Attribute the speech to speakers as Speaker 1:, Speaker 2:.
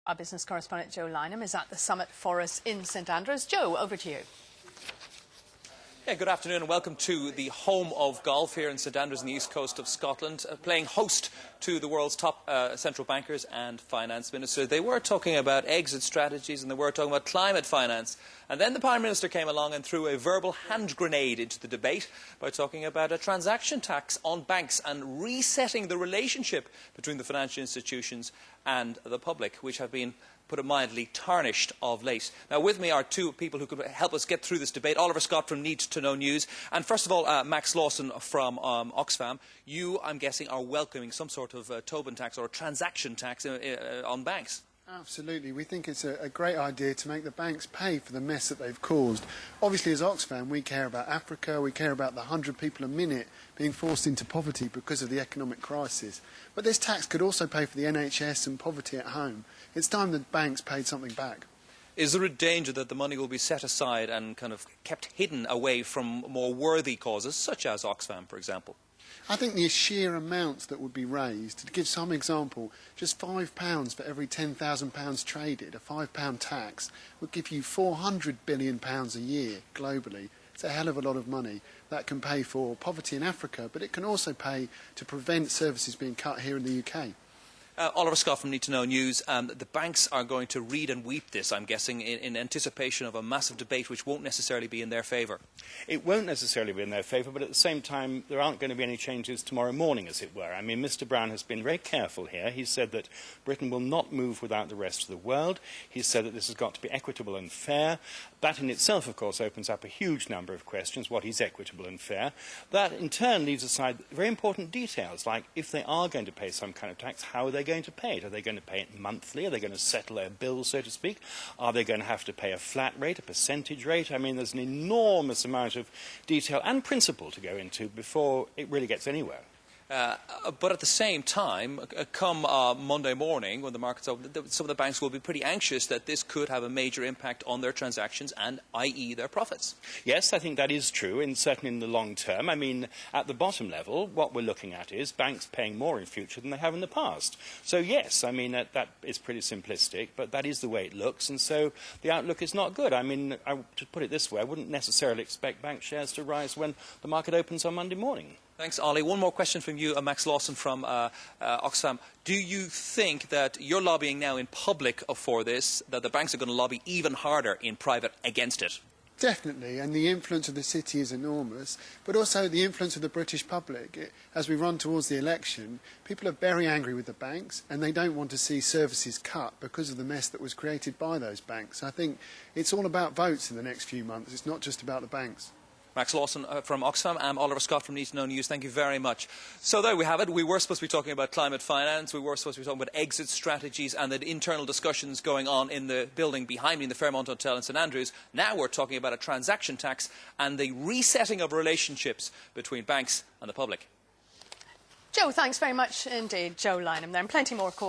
Speaker 1: Our business correspondent Joe Lynam is at the summit for us in St Andrews. Joe, over to you.
Speaker 2: Yeah, good afternoon and welcome to the home of golf here in St Andrews on the east coast of Scotland, playing host to the world's top central bankers and finance ministers. They were talking about exit strategies and they were talking about climate finance. And then the Prime Minister came along and threw a verbal hand grenade into the debate by talking about a transaction tax on banks and resetting the relationship between the financial institutions and the public, which have been, put it mildly, tarnished of late. Now, with me are two people who could help us get through this debate. Oliver Scott from Need to Know News, and first of all, Max Lawson from Oxfam. You, I'm guessing, are welcoming some sort of Tobin tax or a transaction tax on banks.
Speaker 3: Absolutely. We think it's a great idea to make the banks pay for the mess that they've caused. Obviously, as Oxfam, we care about Africa, we care about the 100 people a minute being forced into poverty because of the economic crisis. But this tax could also pay for the NHS and poverty at home. It's time that banks paid something back.
Speaker 2: Is there a danger that the money will be set aside and kind of kept hidden away from more worthy causes, such as Oxfam, for example?
Speaker 3: I think the sheer amounts that would be raised, to give some example, just £5 for every £10,000 traded, a £5 tax, would give you £400 billion a year globally. It's a hell of a lot of money that can pay for poverty in Africa, but it can also pay to prevent services being cut here in the UK.
Speaker 2: Oliver Scott from Need to Know News. The banks are going to read and weep this, I'm guessing, in anticipation of a massive debate which won't necessarily be in their favour.
Speaker 4: It won't necessarily be in their favour, but at the same time, there aren't going to be any changes tomorrow morning, as it were. I mean, Mr Brown has been very careful here. He said that Britain will not move without the rest of the world. He said that this has got to be equitable and fair. That in itself, of course, opens up a huge number of questions. What is equitable and fair? That, in turn, leaves aside very important details, like if they are going to pay some kind of tax, how are they going to pay it? Are they going to pay it monthly? Are they going to settle their bills, so to speak? Are they going to have to pay a flat rate, a percentage rate? I mean, there's an enormous amount of detail and principle to go into before it really gets anywhere.
Speaker 2: But at the same time, come Monday morning, when the market's open, some of the banks will be pretty anxious that this could have a major impact on their transactions and, i.e., their profits.
Speaker 4: Yes, I think that is true, and certainly in the long term. I mean, at the bottom level, what we're looking at is banks paying more in future than they have in the past. So, yes, I mean, that is pretty simplistic, but that is the way it looks, and so the outlook is not good. I mean, to put it this way, I wouldn't necessarily expect bank shares to rise when the market opens on Monday morning.
Speaker 2: Thanks, Ollie. One more question from you, Max Lawson from Oxfam. Do you think that you're lobbying now in public for this, that the banks are going to lobby even harder in private against it?
Speaker 3: Definitely, and the influence of the city is enormous, but also the influence of the British public. As we run towards the election, people are very angry with the banks and they don't want to see services cut because of the mess that was created by those banks. I think it's all about votes in the next few months. It's not just about the banks.
Speaker 2: Max Lawson from Oxfam and Oliver Scott from Need to Know News, thank you very much. So there we have it. We were supposed to be talking about climate finance, we were supposed to be talking about exit strategies and the internal discussions going on in the building behind me in the Fairmont Hotel in St Andrews. Now we're talking about a transaction tax and the resetting of relationships between banks and the public.
Speaker 1: Joe, thanks very much indeed. Joe Lynam there, and plenty more, of course.